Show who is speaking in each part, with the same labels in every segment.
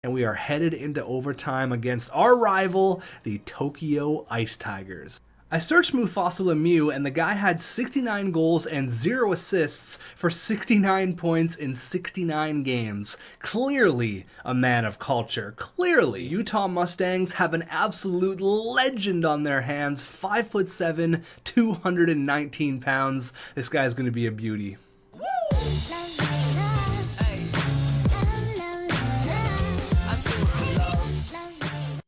Speaker 1: and we are headed into overtime against our rival, the Tokyo Ice Tigers. I searched Mufasa Lemieux, and the guy had 69 goals and 0 assists for 69 points in 69 games. Clearly a man of culture. Clearly. Utah Mustangs have an absolute legend on their hands. 5'7", 219 pounds. This guy's going to be a beauty.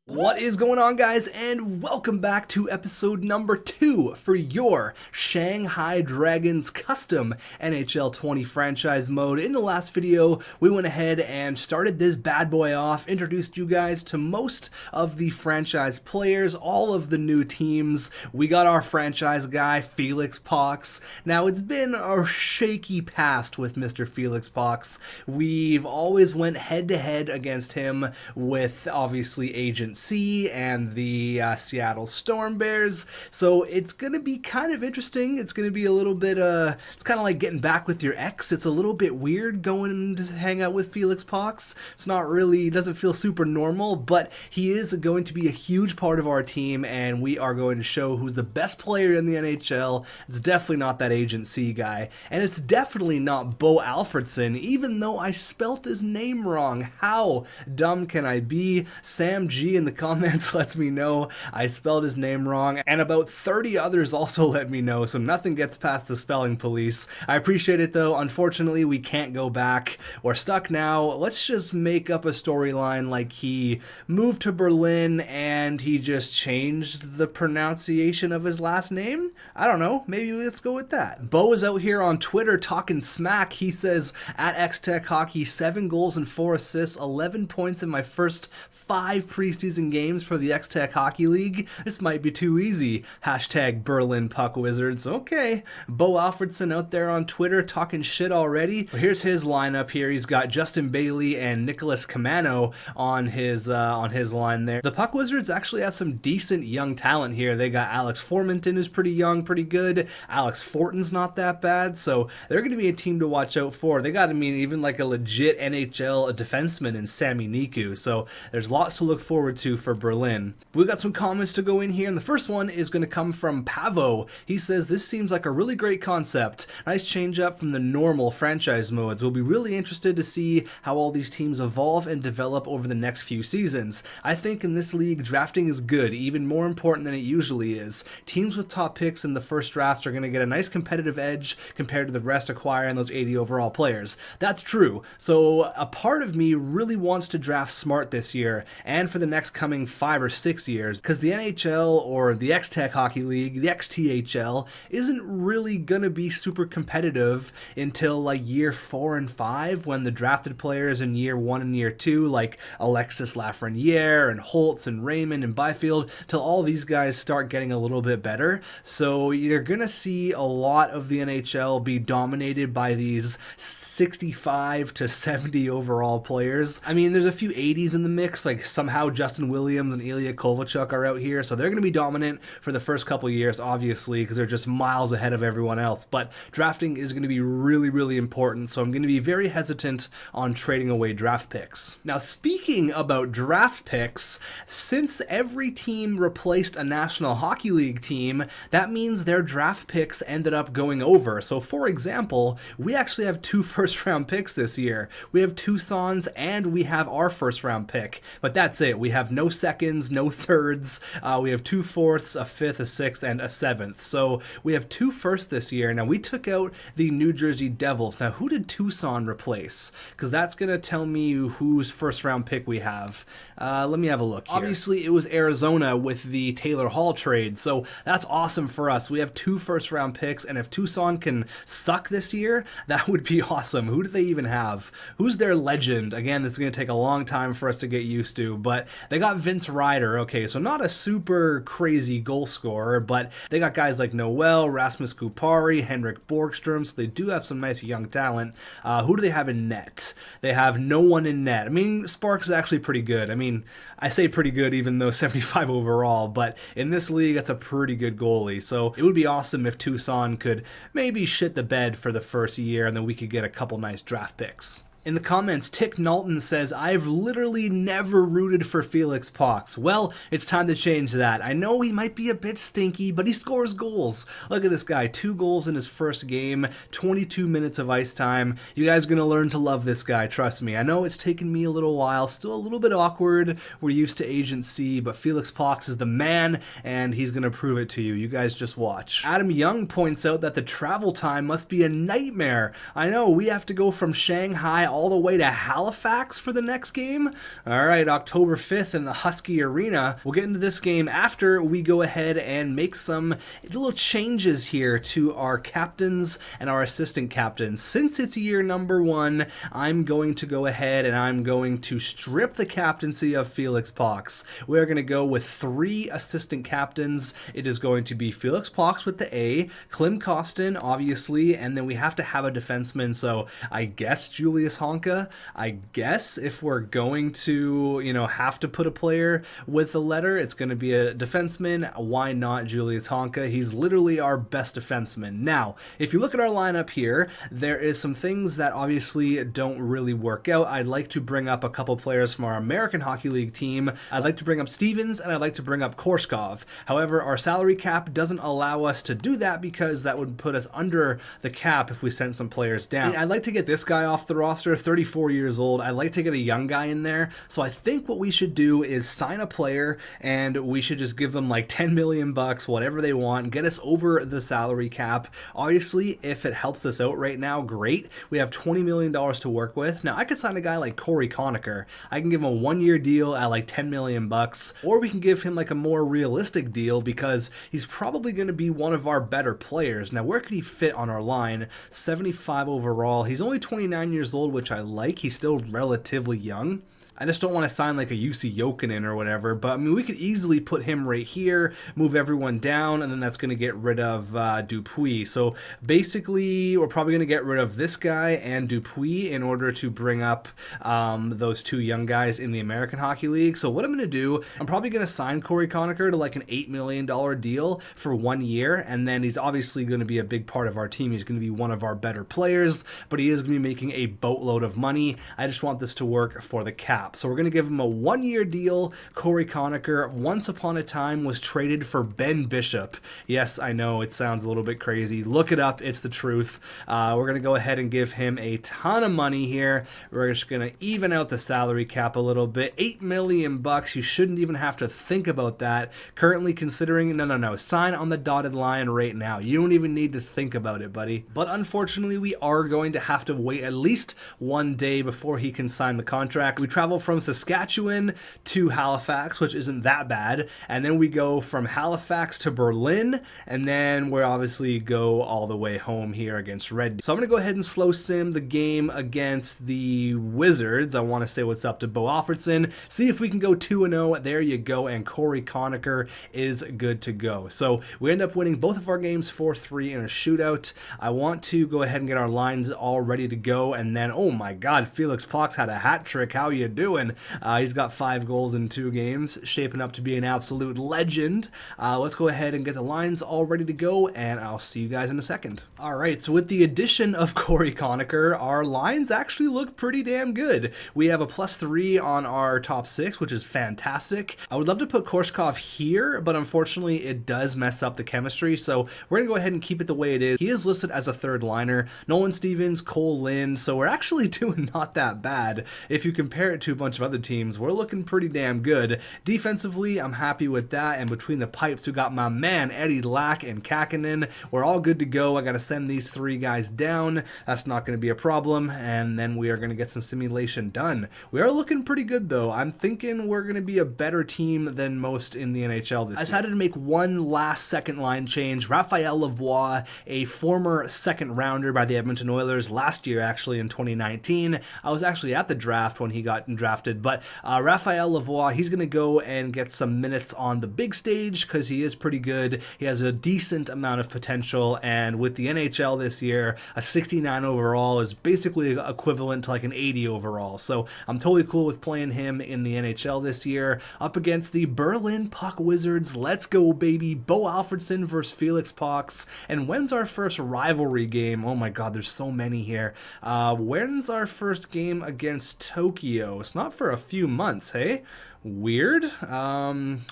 Speaker 1: What is going on, guys, and welcome back to episode number 2 for your Shanghai Dragons custom NHL 20 franchise mode. In the last video, we went ahead and started this bad boy off, introduced you guys to most of the franchise players, all of the new teams. We got our franchise guy, Felix Pox. Now, it's been a shaky past with Mr. Felix Pox. We've always went head-to-head against him with, obviously, Agent C and the Seattle Storm Bears, so it's gonna be kind of interesting. It's gonna be a little bit it's kind of like getting back with your ex. It's a little bit weird going to hang out with Felix Pox. It's not really, doesn't feel super normal, but he is going to be a huge part of our team, and we are going to show who's the best player in the NHL. It's definitely not that Agent C guy, and it's definitely not Bo Alfredson, even though I spelt his name wrong. How dumb can I be? Sam G in the comments lets me know I spelled his name wrong, and about 30 others also let me know, so nothing gets past the spelling police. I appreciate it though. Unfortunately, we can't go back. We're stuck now. Let's just make up a storyline like he moved to Berlin and he just changed the pronunciation of his last name. I don't know. Maybe let's go with that. Bo is out here on Twitter talking smack. He says, at xTech Hockey, 7 goals and 4 assists, 11 points in my first 5 preseason games for the xTech Hockey League. This might be too easy. Hashtag Berlin Puck Wizards. Okay. Bo Alfredson out there on Twitter talking shit already. Well, here's his lineup here. He's got Justin Bailey and Nicholas Camano on his line there. The Puck Wizards actually have some decent young talent here. They got Alex Formenton, who's pretty young, pretty good. Alex Fortin's not that bad, so they're going to be a team to watch out for. They got, I mean, even like a legit NHL defenseman in Sami Niku, so there's lots to look forward to for Berlin. We've got some comments to go in here, and the first one is going to come from Pavo. He says, this seems like a really great concept. Nice change up from the normal franchise modes. We'll be really interested to see how all these teams evolve and develop over the next few seasons. I think in this league, drafting is good, even more important than it usually is. Teams with top picks in the first drafts are going to get a nice competitive edge compared to the rest acquiring those 80 overall players. That's true. So a part of me really wants to draft smart this year and for the next coming 5 or 6 years, because the NHL or the xTech Hockey League, the XTHL, isn't really gonna be super competitive until like year 4 and 5, when the drafted players in year 1 and year 2, like Alexis Lafreniere and Holtz and Raymond and Byfield, till all these guys start getting a little bit better. So you're gonna see a lot of the NHL be dominated by these 65 to 70 overall players. I mean, there's a few 80s in the mix, like somehow Justin Williams and Ilya Kovalchuk are out here, so they're going to be dominant for the first couple years, obviously, because they're just miles ahead of everyone else. But drafting is going to be really, really important, so I'm going to be very hesitant on trading away draft picks. Now, speaking about draft picks, since every team replaced a National Hockey League team, that means their draft picks ended up going over. So, for example, we actually have 2 first-round picks this year. We have Tucson's and we have our first-round pick, but that's it. We have no seconds, no thirds. We have 2 fourths, a 5th, a 6th, and a 7th. So we have 2 firsts this year. Now, we took out the New Jersey Devils. Now, who did Tucson replace? Because that's going to tell me whose first-round pick we have. Let me have a look here. Obviously, it was Arizona with the Taylor Hall trade, so that's awesome for us. We have 2 first-round picks, and if Tucson can suck this year, that would be awesome. Who do they even have? Who's their legend? Again, this is going to take a long time for us to get used to, but they got Vince Ryder. Okay, so not a super crazy goal scorer, but they got guys like Noel, Rasmus Kupari, Henrik Borgstrom, so they do have some nice young talent. Who do they have in net? They have no one in net. I mean, Sparks is actually pretty good. I mean, I say pretty good even though 75 overall, but in this league, that's a pretty good goalie. So it would be awesome if Tucson could maybe shit the bed for the first year and then we could get a couple nice draft picks. In the comments, Tick Knowlton says, I've literally never rooted for Felix Pox. Well, it's time to change that. I know he might be a bit stinky, but he scores goals. Look at this guy, 2 goals in his first game, 22 minutes of ice time. You guys are going to learn to love this guy, trust me. I know it's taken me a little while, still a little bit awkward. We're used to Agent C, but Felix Pox is the man, and he's going to prove it to you. You guys just watch. Adam Young points out that the travel time must be a nightmare. I know, we have to go from Shanghai all the way to Halifax for the next game. All right, October 5th in the Husky Arena. We'll get into this game after we go ahead and make some little changes here to our captains and our assistant captains. Since it's year number 1, I'm going to go ahead and I'm going to strip the captaincy of Felix Pox. We're going to go with 3 assistant captains. It is going to be Felix Pox with the A, Klim Kostin, obviously, and then we have to have a defenseman, so I guess Julius Honka. I guess if we're going to, have to put a player with a letter, it's going to be a defenseman. Why not Julius Honka? He's literally our best defenseman. Now, if you look at our lineup here, there is some things that obviously don't really work out. I'd like to bring up a couple players from our American Hockey League team. I'd like to bring up Stevens, and I'd like to bring up Korshkov. However, our salary cap doesn't allow us to do that because that would put us under the cap if we sent some players down. I'd like to get this guy off the roster, 34 years old. I'd like to get a young guy in there. So I think what we should do is sign a player and we should just give them like 10 million bucks, whatever they want, get us over the salary cap. Obviously, if it helps us out right now, great. We have $20 million to work with. Now I could sign a guy like Corey Conacher. I can give him a 1-year deal at like 10 million bucks, or we can give him like a more realistic deal because he's probably going to be one of our better players. Now, where could he fit on our line? 75 overall. He's only 29 years old, which I like. He's still relatively young. I just don't want to sign like a UC Jokinen or whatever, but I mean, we could easily put him right here, move everyone down, and then that's going to get rid of Dupuis. So basically, we're probably going to get rid of this guy and Dupuis in order to bring up those 2 young guys in the American Hockey League. So what I'm going to do, I'm probably going to sign Corey Conacher to like an $8 million deal for 1 year, and then he's obviously going to be a big part of our team. He's going to be one of our better players, but he is going to be making a boatload of money. I just want this to work for the cap. So we're going to give him a 1-year deal. Corey Conacher, once upon a time, was traded for Ben Bishop. Yes, I know, it sounds a little bit crazy. Look it up. It's the truth. We're going to go ahead and give him a ton of money here. We're just going to even out the salary cap a little bit. 8 million bucks. You shouldn't even have to think about that. Currently considering, no. Sign on the dotted line right now. You don't even need to think about it, buddy. But unfortunately, we are going to have to wait at least 1 day before he can sign the contract. We travel from Saskatchewan to Halifax, which isn't that bad, and then we go from Halifax to Berlin, and then we obviously go all the way home here against Red. So I'm going to go ahead and slow sim the game against the Wizards. I want to say what's up to Bo Alfredson, see if we can go 2-0. There you go, and Corey Conacher is good to go. So we end up winning both of our games 4-3 in a shootout. I want to go ahead and get our lines all ready to go, and then, oh my god, Felix Pox had a hat trick. How you doing? He's got 5 goals in 2 games, shaping up to be an absolute legend. Let's go ahead and get the lines all ready to go, and I'll see you guys in a second. All right, so with the addition of Corey Conacher, our lines actually look pretty damn good. We have a +3 on our top 6, which is fantastic. I would love to put Korshkov here, but unfortunately it does mess up the chemistry, so we're going to go ahead and keep it the way it is. He is listed as a 3rd liner. Nolan Stevens, Cole Lind, so we're actually doing not that bad. If you compare it to a bunch of other teams, we're looking pretty damn good. Defensively, I'm happy with that, and between the pipes, we got my man Eddie Lack and Kakinen. We're all good to go. I got to send these 3 guys down. That's not going to be a problem, and then we are going to get some simulation done. We are looking pretty good, though. I'm thinking we're going to be a better team than most in the NHL this year. I decided to make one last second line change. Raphael Lavoie, a former second rounder by the Edmonton Oilers last year, actually in 2019. I was actually at the draft when he got drafted. But Raphael Lavoie, he's going to go and get some minutes on the big stage because he is pretty good. He has a decent amount of potential, and with the NHL this year, a 69 overall is basically equivalent to like an 80 overall. So I'm totally cool with playing him in the NHL this year. Up against the Berlin Puck Wizards. Let's go, baby. Bo Alfredson versus Felix Pox. And when's our first rivalry game? Oh my god, there's so many here. When's our first game against Tokyo? It's not for a few months, hey? Weird.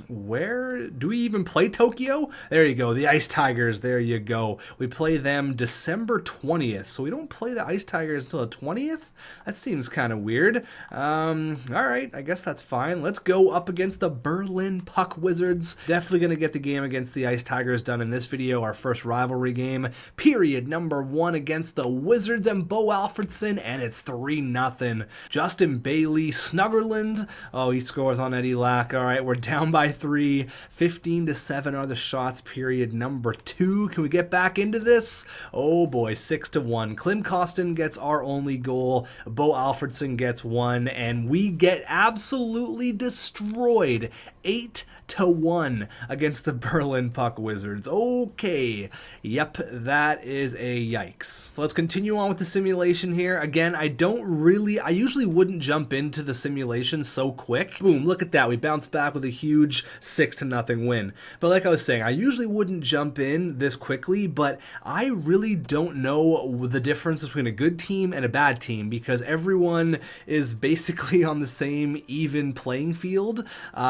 Speaker 1: Where do we even play Tokyo? There you go, the Ice Tigers. There you go. We play them December 20th, so we don't play the Ice Tigers until the 20th? That seems kind of weird. Alright, I guess that's fine. Let's go up against the Berlin Puck Wizards. Definitely gonna get the game against the Ice Tigers done in this video, our first rivalry game. Period number 1 against the Wizards and Bo Alfredson, and it's 3-0. Justin Bailey, Snuggerland. Oh, he scores on Eddie Lack. All right, we're down by 3. 15-7 are the shots. Period number 2. Can we get back into this? Oh boy, 6-1. Klim Kostin gets our only goal. Bo Alfredson gets 1, and we get absolutely destroyed. 8-1 against the Berlin Puck Wizards. Okay, yep, that is a yikes. So let's continue on with the simulation here. Again, I usually wouldn't jump into the simulation so quick. Boom, look at that. We bounced back with a huge 6-0 win. But like I was saying, I usually wouldn't jump in this quickly, but I really don't know the difference between a good team and a bad team because everyone is basically on the same even playing field.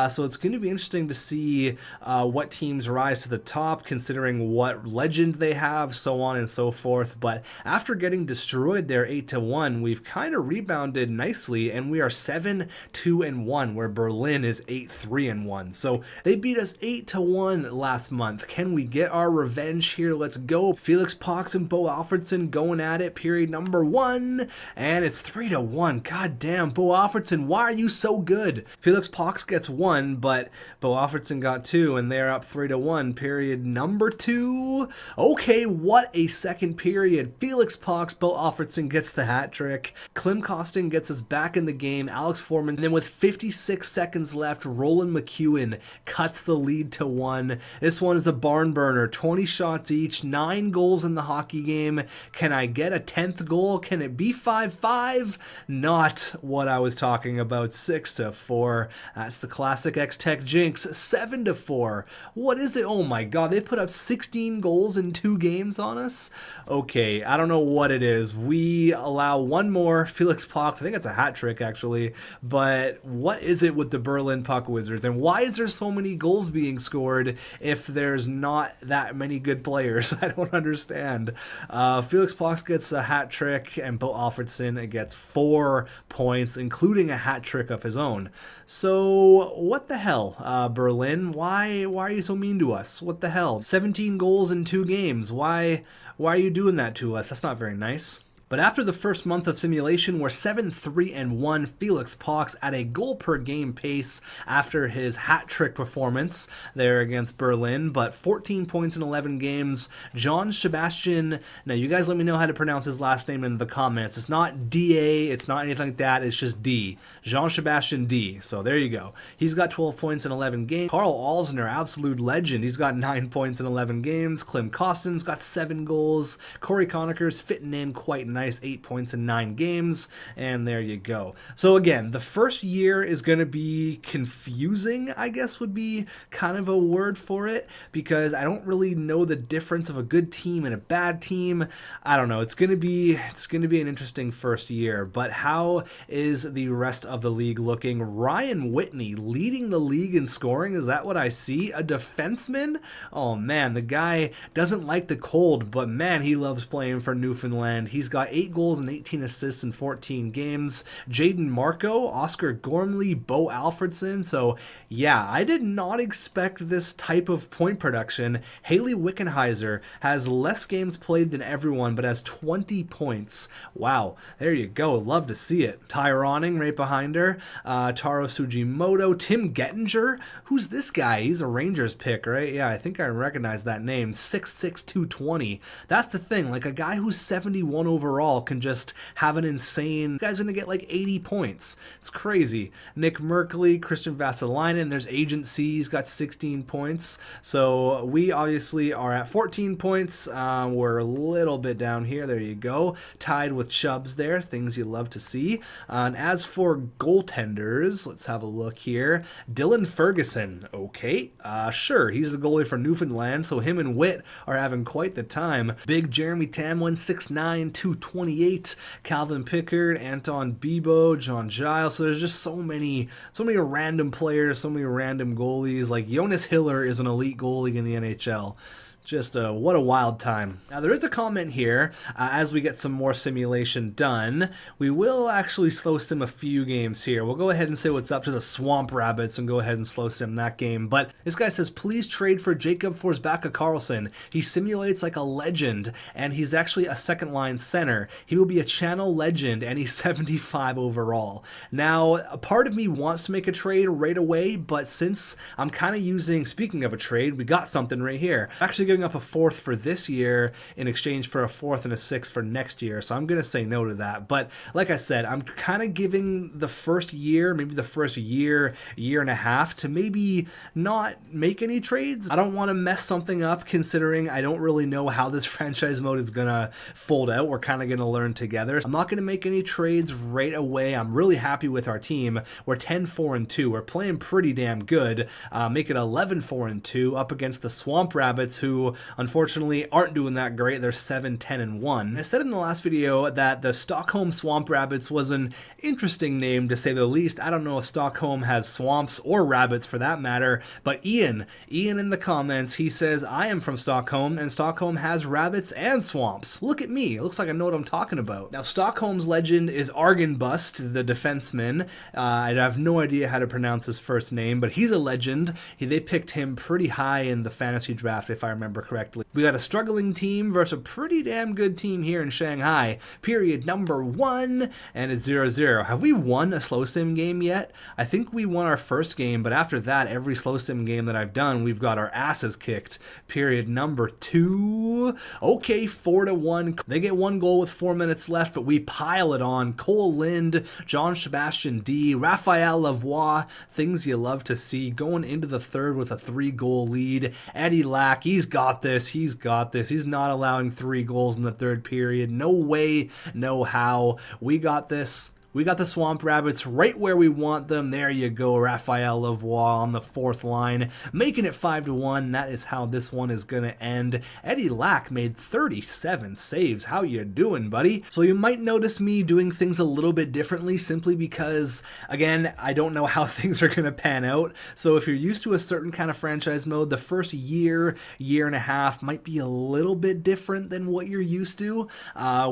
Speaker 1: So it's going to be interesting to see what teams rise to the top, considering what legend they have, so on and so forth. But after getting destroyed there 8-1, we've kind of rebounded nicely, and we are 7-2-1, where Berlin is 8-3-1. So they beat us 8-1 last month. Can we get our revenge here? Let's go. Felix Pox and Bo Alfredson going at it. Period number 1, and it's 3-1. God damn, Bo Alfredson, why are you so good? Felix Pox gets 1, but Bo Alfredson got 2, and they're up 3-1. Period number 2. Okay, what a second period. Felix Pox, Bo Alfredson gets the hat trick. Klim Kostin gets us back in the game. Alex Foreman, and then with 56 seconds left, Roland McEwen cuts the lead to 1. This one is the barn burner. 20 shots each, 9 goals in the hockey game. Can I get a 10th goal? Can it be 5-5? Not what I was talking about. 6-4. That's the classic xTech jinx. 7-4. What is it? Oh my god, they put up 16 goals in 2 games on us? Okay, I don't know what it is. We allow one more. Felix Pox, I think it's a hat trick actually, but what is it with the Berlin Puck Wizards, and why is there so many goals being scored if there's not that many good players? I don't understand. Felix Pox gets a hat trick, and Bo Alfredson gets 4 points, including a hat trick of his own. So what the hell, Berlin? Why are you so mean to us? What the hell? 17 goals in 2 games. Why are you doing that to us? That's not very nice. But after the first month of simulation, we're 7-3-1. Felix Pox at a goal per game pace after his hat trick performance there against Berlin, but 14 points in 11 games. John Sebastian, now you guys let me know how to pronounce his last name in the comments. It's not D-A, it's not anything like that, it's just D. Jean Sebastian D. So there you go. He's got 12 points in 11 games. Carl Alsner, absolute legend. He's got 9 points in 11 games. Klim Kostin's got 7 goals. Corey Conacher's fitting in quite nice. 8 points in 9 games, and there you go. So again, the first year is going to be confusing, I guess would be kind of a word for it, because I don't really know the difference of a good team and a bad team. I don't know. It's going to be an interesting first year, but how is the rest of the league looking? Ryan Whitney leading the league in scoring. Is that what I see? A defenseman? Oh man, the guy doesn't like the cold, but man, he loves playing for Newfoundland. He's got 8 goals and 18 assists in 14 games. Jaden Marco, Oscar Gormley, Bo Alfredson. So yeah, I did not expect this type of point production. Haley Wickenheiser has less games played than everyone, but has 20 points. Wow, there you go. Love to see it. Ty Ronning right behind her. Taro Sugimoto. Tim Gettinger. Who's this guy? He's a Rangers pick, right? Yeah, I think I recognize that name. 6'6", 220. That's the thing. Like a guy who's 71 overall overall can just have an insane, this guy's gonna get like 80 points. It's crazy. Nick Merkley, Christian Vassalainen, there's Agent C, he's got 16 points. So we obviously are at 14 points. We're a little bit down here. There you go. Tied with Chubbs there. Things you love to see. And as for goaltenders, let's have a look here. Dylan Ferguson. Okay. Sure. He's the goalie for Newfoundland. So him and Witt are having quite the time. Big Jeremy Tamlin, 6'9", 228. Calvin Pickard, Anton Bibo, John Giles. So there's just so many random players, so many random goalies. Like Jonas Hiller is an elite goalie in the NHL. Just what a wild time. Now there is a comment here, as we get some more simulation done, we will actually slow sim a few games here. We'll go ahead and say what's up to the Swamp Rabbits and go ahead and slow sim that game. But this guy says, please trade for Jacob Forsbacka Karlsson. He simulates like a legend, and he's actually a second line center. He will be a channel legend, and he's 75 overall. Now, a part of me wants to make a trade right away, but since I'm kind of using, speaking of a trade, we got something right here. Actually giving up a 4th for this year in exchange for a 4th and a 6th for next year, so I'm gonna say no to that. But like I said, I'm kind of giving the first year, maybe the first year and a half, to maybe not make any trades. I don't want to mess something up, considering I don't really know how this franchise mode is gonna fold out. We're kind of gonna learn together. I'm not gonna make any trades right away. I'm really happy with our team. We're 10-4-2. We're playing pretty damn good. Make it 11-4-2 up against the Swamp Rabbits, who unfortunately aren't doing that great. They're 7-10-1. I said in the last video that the Stockholm Swamp Rabbits was an interesting name, to say the least. I don't know if Stockholm has swamps or rabbits for that matter, but Ian in the comments, he says, I am from Stockholm, and Stockholm has rabbits and swamps. Look at me. It looks like I know what I'm talking about. Now, Stockholm's legend is Argenbust, the defenseman. I have no idea how to pronounce his first name, but he's a legend. They picked him pretty high in the fantasy draft, if I remember correctly. We got a struggling team versus a pretty damn good team here in Shanghai. Period number 1, and it's 0-0. Have we won a slow sim game yet? I think we won our first game, but after that, every slow sim game that I've done, we've got our asses kicked. Period number 2. Okay, 4-1. They get 1 goal with 4 minutes left, but we pile it on. Cole Lind, John Sebastian D, Raphael Lavoie, things you love to see, going into the third with a 3-goal lead. Eddie Lack, he's got this. He's got this. He's not allowing 3 goals in the third period. No way, no how. We got this. We got the Swamp Rabbits right where we want them. There you go, Raphael Lavoie on the 4th line, making it 5-1. That is how this one is going to end. Eddie Lack made 37 saves. How you doing, buddy? So you might notice me doing things a little bit differently, simply because, again, I don't know how things are going to pan out. So if you're used to a certain kind of franchise mode, the first year and a half might be a little bit different than what you're used to.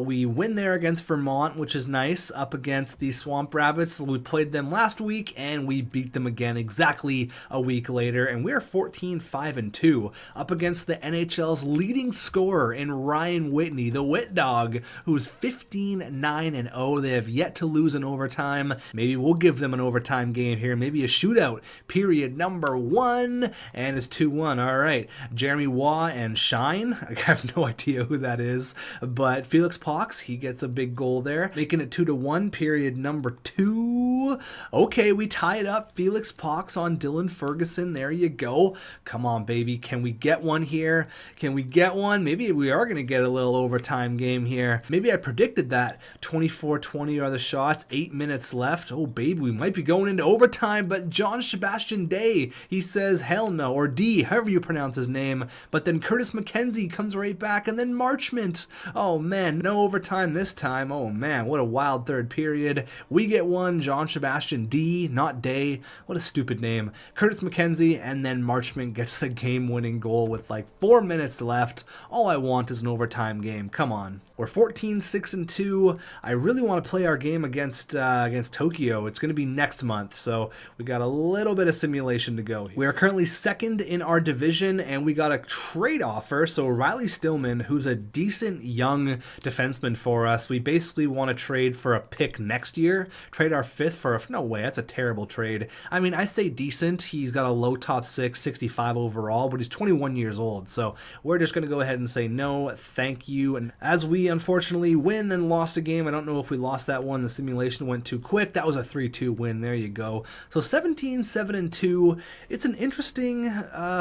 Speaker 1: We win there against Vermont, which is nice, up against the Swamp Rabbits. We played them last week and we beat them again exactly a week later, and we're 14-5-2 up against the NHL's leading scorer in Ryan Whitney, the Whit Dog, who's 15-9-0. They have yet to lose in overtime. Maybe we'll give them an overtime game here, maybe a shootout. Period number 1, and it's 2-1. All right, Jeremy Waugh and Shine, I have no idea who that is, but Felix Pox, he gets a big goal there, making it 2-1. Period number 2. Okay, we tie it up. Felix Pox on Dylan Ferguson. There you go. Come on, baby. Can we get one here? Can we get one? Maybe we are going to get a little overtime game here. Maybe I predicted that. 24-20 are the shots. 8 minutes left. Oh, baby, we might be going into overtime, but John Sebastian Day, he says hell no, or D, however you pronounce his name. But then Curtis McKenzie comes right back, and then Marchment. Oh, man, no overtime this time. Oh, man, what a wild third period. We get one. John Sebastian D, not Day. What a stupid name. Curtis McKenzie, and then Marchment gets the game-winning goal with like 4 minutes left. All I want is an overtime game. Come on. We're 14-6-2. I really want to play our game against Tokyo. It's going to be next month, so we got a little bit of simulation to go. We are currently 2nd in our division, and we got a trade offer. So Riley Stillman, who's a decent young defenseman for us, we basically want to trade for a pick next year. Trade our 5th for a... No way, that's a terrible trade. I mean, I say decent. He's got a low top 6, 65 overall, but he's 21 years old. So we're just going to go ahead and say no, thank you. And as we unfortunately, win, then lost a game. I don't know if we lost that one. The simulation went too quick. That was a 3-2 win. There you go. So 17-7-2. It's an interesting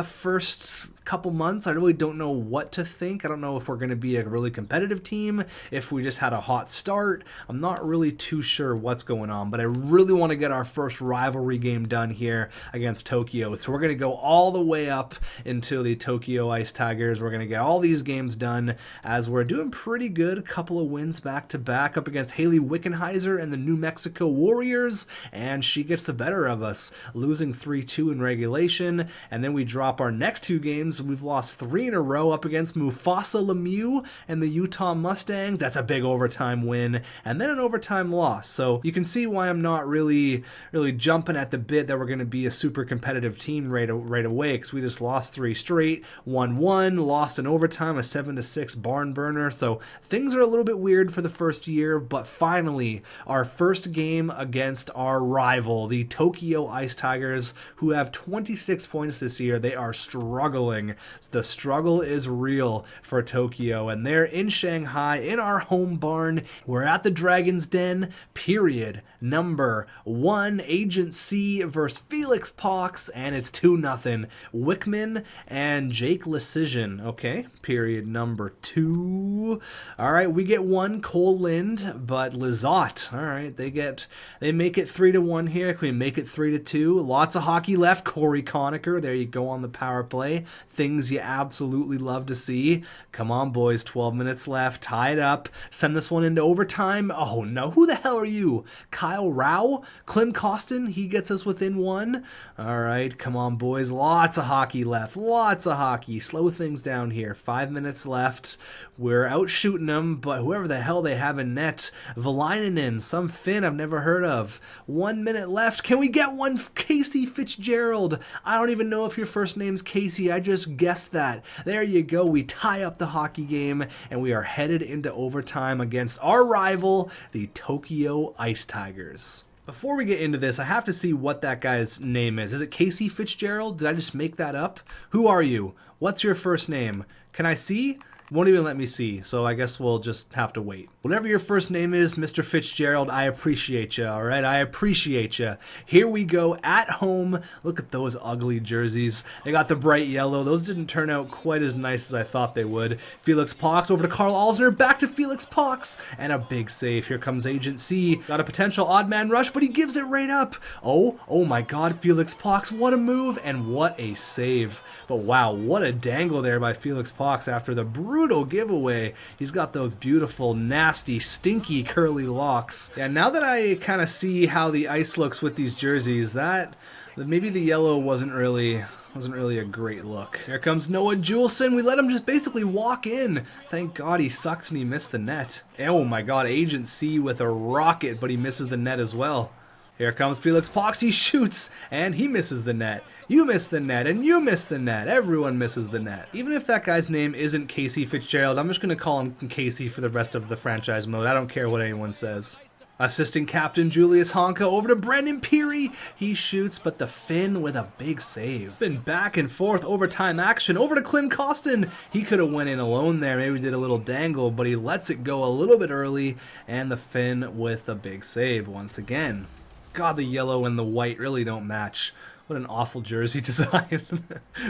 Speaker 1: first couple months. I really don't know what to think. I don't know if we're going to be a really competitive team, if we just had a hot start. I'm not really too sure what's going on, but I really want to get our first rivalry game done here against Tokyo. So we're going to go all the way up into the Tokyo Ice Tigers. We're going to get all these games done as we're doing pretty good. A couple of wins back to back up against Haley Wickenheiser and the New Mexico Warriors, and she gets the better of us, losing 3-2 in regulation. And then we drop our next two games. We've lost 3 in a row up against Mufasa Lemieux and the Utah Mustangs. That's a big overtime win, and then an overtime loss. So you can see why I'm not really jumping at the bit that we're going to be a super competitive team right away, because we just lost 3 straight, 1-1, lost in overtime, a 7-6 barn burner. So things are a little bit weird for the first year, but finally our first game against our rival, the Tokyo Ice Tigers, who have 26 points this year. They are struggling. The struggle is real for Tokyo, and they're in Shanghai in our home barn. We're at the Dragon's Den, period number 1, Agent C versus Felix Pox, and it's 2-0. Wickman and Jake Lecision. Okay, period number 2. All right, we get 1 Cole Lind, but Lizotte. All right, they make it 3-1 here. Can we make it 3-2? Lots of hockey left. Corey Conacher, there you go on the power play. Things you absolutely love to see. Come on, boys, 12 minutes left. Tie it up. Send this one into overtime. Oh no, who the hell are you? Kyle Rao? Clem Costin, he gets us within 1. All right, come on, boys. Lots of hockey left. Lots of hockey. Slow things down here. 5 minutes left. We're out shooting them, but whoever the hell they have in net, Valainen, some Finn I've never heard of. 1 minute left. Can we get one? Casey Fitzgerald. I don't even know if your first name's Casey. I just guessed that. There you go. We tie up the hockey game, and we are headed into overtime against our rival, the Tokyo Ice Tigers. Before we get into this, I have to see what that guy's name is. Is it Casey Fitzgerald? Did I just make that up? Who are you? What's your first name? Can I see? Won't even let me see, so I guess we'll just have to wait. Whatever your first name is, Mr. Fitzgerald, I appreciate you, all right? I appreciate you. Here we go at home. Look at those ugly jerseys. They got the bright yellow. Those didn't turn out quite as nice as I thought they would. Felix Pox over to Carl Alsner, back to Felix Pox, and a big save. Here comes Agent C. Got a potential odd man rush, but he gives it right up. Oh my God, Felix Pox, what a move, and what a save. But wow, what a dangle there by Felix Pox after the brutal giveaway. He's got those beautiful, nasty, stinky, curly locks. Yeah, now that I kind of see how the ice looks with these jerseys, that maybe the yellow wasn't really a great look. Here comes Noah Juleson. We let him just basically walk in. Thank God he sucks and he missed the net. Oh my God, Agent C with a rocket, but he misses the net as well. Here comes Felix Pox. He shoots, and he misses the net. You miss the net, and you miss the net. Everyone misses the net. Even if that guy's name isn't Casey Fitzgerald, I'm just going to call him Casey for the rest of the franchise mode. I don't care what anyone says. Assistant captain Julius Honka over to Brendan Peary. He shoots, but the Finn with a big save. It's been back and forth overtime action. Over to Clem Costin. He could have went in alone there. Maybe did a little dangle, but he lets it go a little bit early, and the Finn with a big save once again. God, the yellow and the white really don't match. What an awful jersey design.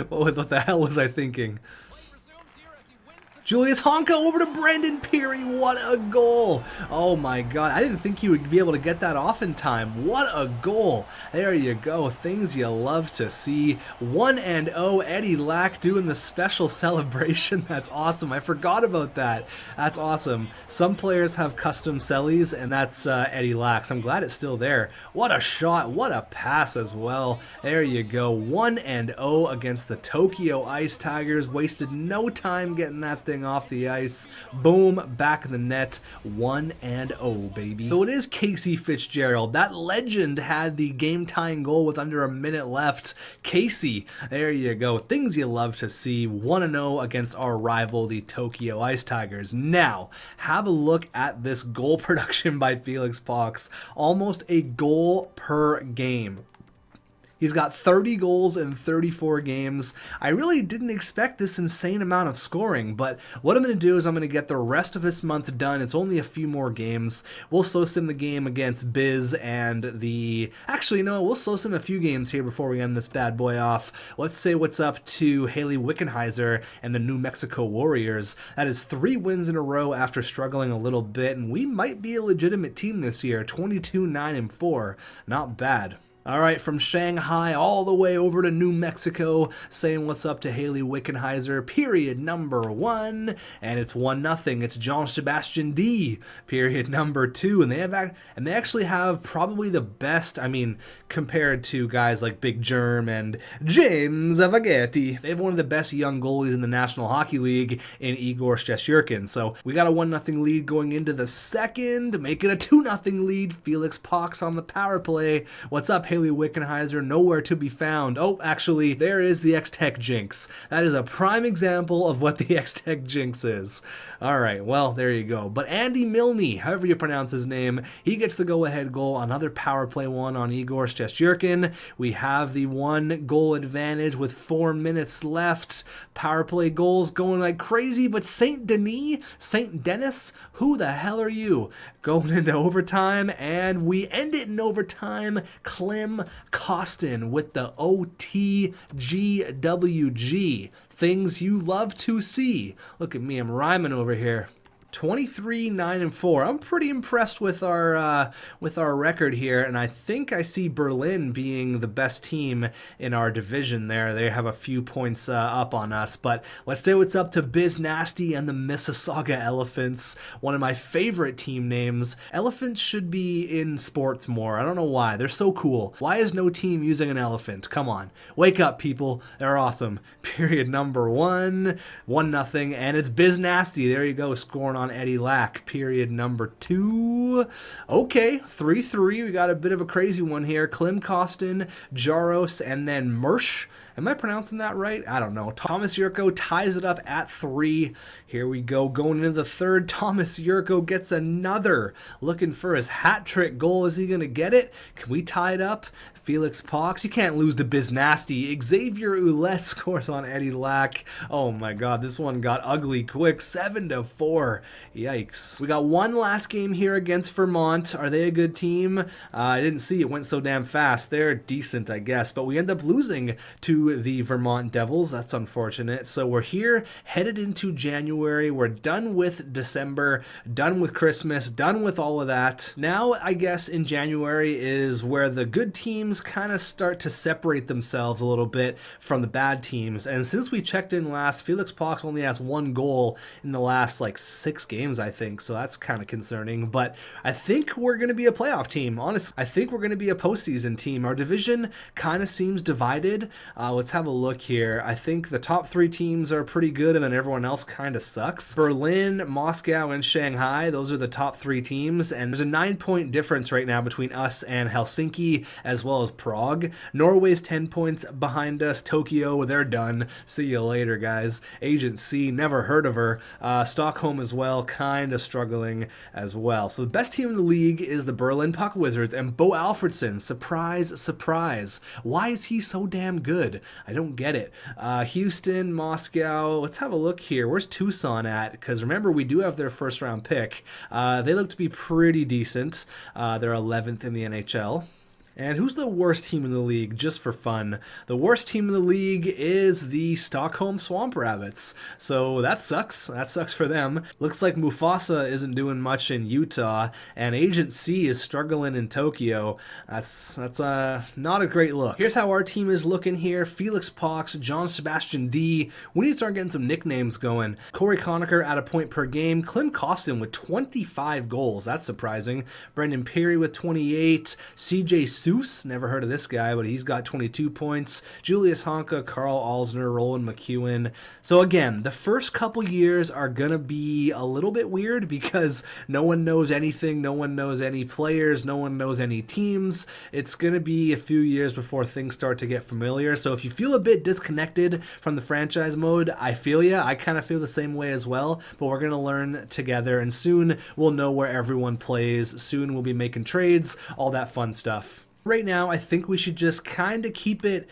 Speaker 1: What the hell was I thinking? Julius Honka over to Brendan Peary. What a goal. Oh my God. I didn't think he would be able to get that off in time. What a goal. There you go. Things you love to see. 1-0. Eddie Lack doing the special celebration. That's awesome. I forgot about that. That's awesome. Some players have custom cellies, and that's Eddie Lack. So I'm glad it's still there. What a shot. What a pass as well. There you go. 1-0 against the Tokyo Ice Tigers. Wasted no time getting that thing off the ice. Boom, back in the net. 1-0, baby. So it is Casey Fitzgerald. That legend had the game-tying goal with under a minute left. Casey, there you go. Things you love to see. 1-0 against our rival, the Tokyo Ice Tigers. Now, have a look at this goal production by Felix Pox. Almost a goal per game. He's got 30 goals in 34 games. I really didn't expect this insane amount of scoring, but what I'm going to do is I'm going to get the rest of this month done. It's only a few more games. We'll slow sim the game against Biz and the... Actually, no, we'll slow sim a few games here before we end this bad boy off. Let's say what's up to Haley Wickenheiser and the New Mexico Warriors. That is 3 wins in a row after struggling a little bit, and we might be a legitimate team this year. 22-9-4. Not bad. All right, from Shanghai all the way over to New Mexico, saying what's up to Haley Wickenheiser, period number 1, and it's 1-0. It's John Sebastian D, period number 2, and they actually have probably the best. I mean, compared to guys like Big Germ and James Avagetti, they have one of the best young goalies in the National Hockey League in Igor Shestyurkin. So we got a 1-0 lead going into the second, make it a 2-0 lead. Felix Pox on the power play. What's up, Haley Wickenheiser? Nowhere to be found. Oh, actually, there is the xTech jinx. That is a prime example of what the xTech jinx is. All right, well, there you go. But Andy Milne, however you pronounce his name, he gets the go-ahead goal. Another power play one on Igor Shestyurkin. We have the 1-goal advantage with 4 minutes left. Power play goals going like crazy, but St. Denis, who the hell are you? Going into overtime, and we end it in overtime. Clem Costin with the OTGWG. Things you love to see. Look at me, I'm rhyming over here. 23-9-4. I'm pretty impressed with our record here, and I think I see Berlin being the best team in our division there. They have a few points up on us, but let's say what's up to Biz Nasty and the Mississauga Elephants, one of my favorite team names. Elephants should be in sports more. I don't know why. They're so cool. Why is no team using an elephant? Come on. Wake up, people. They're awesome. Period number 1. 1-0, and it's Biz Nasty. There you go, scoring on Eddie Lack. Period number 2. Okay, 3-3. We got a bit of a crazy one here. Clem Costin, Jaros, and then Mersch. Am I pronouncing that right? I don't know. Thomas Yurko ties it up at 3. Here we go. Going into the third, Thomas Yurko gets another. Looking for his hat trick goal. Is he going to get it? Can we tie it up? Felix Pox. You can't lose to Biz Nasty. Xavier Ouellette scores on Eddie Lack. Oh my god, this one got ugly quick. 7-4. Yikes. We got one last game here against Vermont. Are they a good team? I didn't see it went so damn fast. They're decent, I guess, but we end up losing to the Vermont Devils. That's unfortunate. So we're here, headed into January. We're done with December, done with Christmas, done with all of that. Now, I guess in January is where the good teams kind of start to separate themselves a little bit from the bad teams. And since we checked in last, Felix Pox only has 1 goal in the last like 6 games, I think. So that's kind of concerning. But I think we're going to be a playoff team. Honestly, I think we're going to be a postseason team. Our division kind of seems divided. Let's have a look here. I think the top 3 teams are pretty good, and then everyone else kind of sucks. Berlin, Moscow, and Shanghai, those are the top 3 teams, and there's a 9-point difference right now between us and Helsinki, as well as Prague. Norway's 10 points behind us. Tokyo, they're done. See you later, guys. Agent C, never heard of her. Stockholm as well, kind of struggling as well. So the best team in the league is the Berlin Puck Wizards, and Bo Alfredson, surprise, surprise. Why is he so damn good? I don't get it. Houston, Moscow, let's have a look here. Where's Tucson at? Because remember, we do have their first round pick. They look to be pretty decent. They're 11th in the NHL. And who's the worst team in the league, just for fun? The worst team in the league is the Stockholm Swamp Rabbits. So that sucks. That sucks for them. Looks like Mufasa isn't doing much in Utah, and Agent C is struggling in Tokyo. That's not a great look. Here's how our team is looking here. Felix Pox, John Sebastian D. We need to start getting some nicknames going. Corey Conacher at a point per game. Clem Costin with 25 goals. That's surprising. Brendan Peary with 28. CJ Seuss, never heard of this guy, but he's got 22 points. Julius Honka, Carl Alsner, Roland McEwen. So again, the first couple years are going to be a little bit weird because no one knows anything, no one knows any players, no one knows any teams. It's going to be a few years before things start to get familiar. So if you feel a bit disconnected from the franchise mode, I feel ya. I kind of feel the same way as well, but we're going to learn together, and soon we'll know where everyone plays. Soon we'll be making trades, all that fun stuff. Right now, I think we should just kind of keep it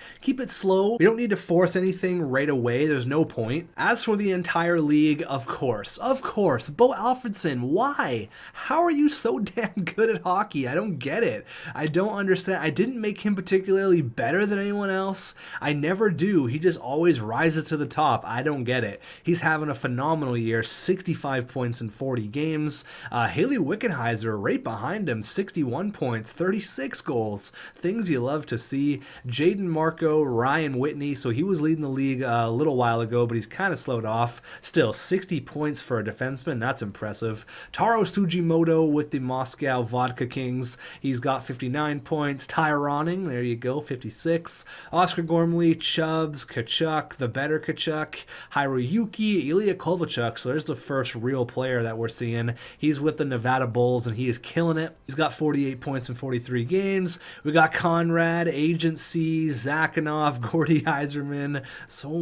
Speaker 1: slow. We don't need to force anything right away. There's no point. As for the entire league, of course, Bo Alfredson, why? How are you so damn good at hockey? I don't get it. I don't understand. I didn't make him particularly better than anyone else. I never do. He just always rises to the top. I don't get it. He's having a phenomenal year, 65 points in 40 games. Haley Wickenheiser right behind him, 61 points, 36 goals. Things you love to see. Jaden Marco, Ryan Whitney, so he was leading the league a little while ago, but he's kind of slowed off. Still, 60 points for a defenseman. That's impressive. Taro Sugimoto with the Moscow Vodka Kings. He's got 59 points. Ty Ronning, there you go, 56. Oscar Gormley, Chubbs, Kachuk, the better Kachuk, Hiroyuki, Ilya Kovalchuk. So there's the first real player that we're seeing. He's with the Nevada Bulls, and he is killing it. He's got 48 points in 43 games. We got Conrad, Agency, Zakhanov, Gordy Yzerman. So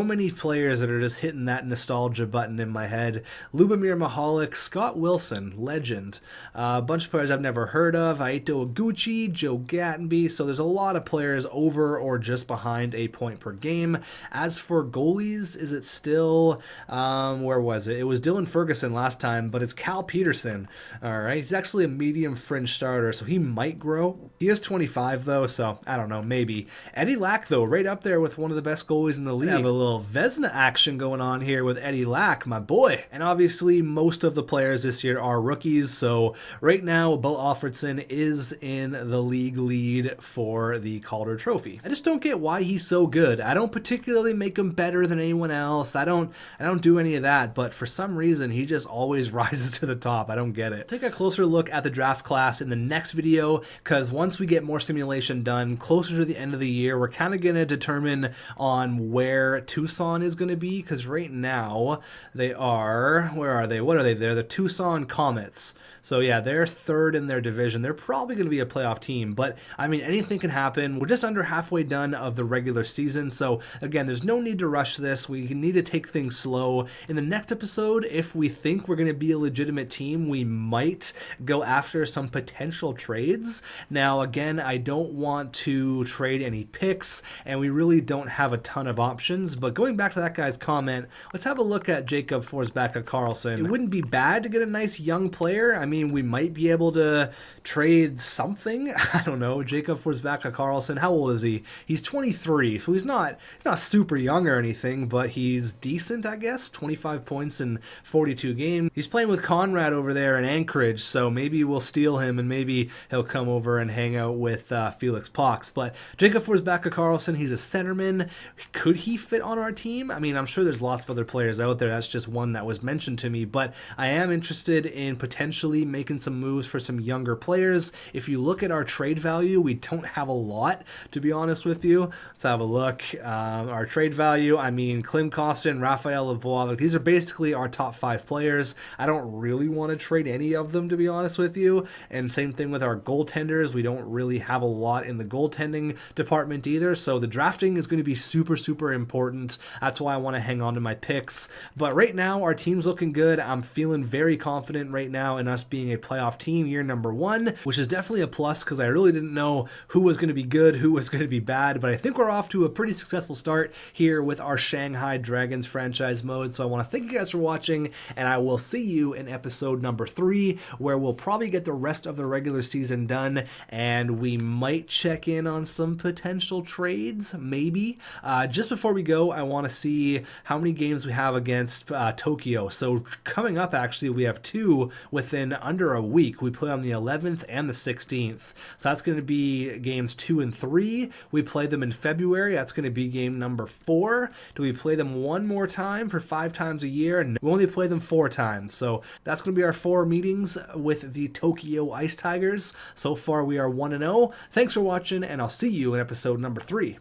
Speaker 1: many players that are just hitting that nostalgia button in my head. Lubomir Mahalik, Scott Wilson, legend. A bunch of players I've never heard of. Aito Oguchi, Joe Gattenby. So there's a lot of players over or just behind a point per game. As for goalies, is it still, where was it? It was Dylan Ferguson last time, but it's Cal Peterson. All right. He's actually a medium fringe starter, so he might grow. He is 25 though, so I don't know, maybe. Eddie Lack though, right up there with one of the best goalies in the league. I have a little Vezina action going on here with Eddie Lack, my boy. And obviously most of the players this year are rookies, so right now Bo Alfredson is in the league lead for the Calder Trophy. I just don't get why he's so good. I don't particularly make him better than anyone else. I don't do any of that, but for some reason he just always rises to the top. I don't get it. Take a closer look at the draft class in the next video, because once we get more simulation done closer to the end of the year, we're kind of going to determine on where Tucson is going to be, because right now they are, where are they? What are they? They're the Tucson Comets. So yeah, they're third in their division. They're probably going to be a playoff team, but I mean, anything can happen. We're just under halfway done of the regular season, so again, there's no need to rush this. We need to take things slow. In the next episode, if we think we're going to be a legitimate team, we might go after some potential trades. Now, again, I don't want to trade any picks, and we really don't have a ton of options, but going back to that guy's comment, let's have a look at Jacob Forsbacka-Karlsson. It wouldn't be bad to get a nice young player. I mean, we might be able to trade something. I don't know. Jacob Forsbacka-Karlsson, how old is he? He's 23, so he's not super young or anything, but he's decent, I guess. 25 points in 42 games. He's playing with Conrad over there in Anchorage, so maybe we'll steal him, and maybe he'll come over and hang out with Felix Pox. But Jacob Forsbacka-Karlsson, he's a centerman. Could he fit on our team? I mean, I'm sure there's lots of other players out there. That's just one that was mentioned to me, but I am interested in potentially making some moves for some younger players. If you look at our trade value, we don't have a lot, to be honest with you. Let's have a look. Our trade value, I mean, Klim Kostin, Raphael Lavoie, these are basically our top 5 players. I don't really want to trade any of them, to be honest with you. And same thing with our goaltenders. We don't really have a lot in the goaltending department either, so the drafting is going to be super important. That's why I want to hang on to my picks. But right now, our team's looking good. I'm feeling very confident right now in us being a playoff team year number 1, which is definitely a plus, because I really didn't know who was going to be good, who was going to be bad, but I think we're off to a pretty successful start here with our Shanghai Dragons franchise mode. So I want to thank you guys for watching, and I will see you in episode number 3, where we'll probably get the rest of the regular season done, and we might check in on some potential trades, maybe. Just before we go, I want to see how many games we have against Tokyo. So coming up, actually, we have 2 within under a week. We play on the 11th and the 16th. So that's going to be games 2 and 3. We play them in February. That's going to be game number 4. Do we play them one more time for 5 times a year? And we only play them 4 times. So that's going to be our 4 meetings with the Tokyo Ice Tigers. So far, we are 1-0. Thanks for watching, and I'll see you in episode number 3.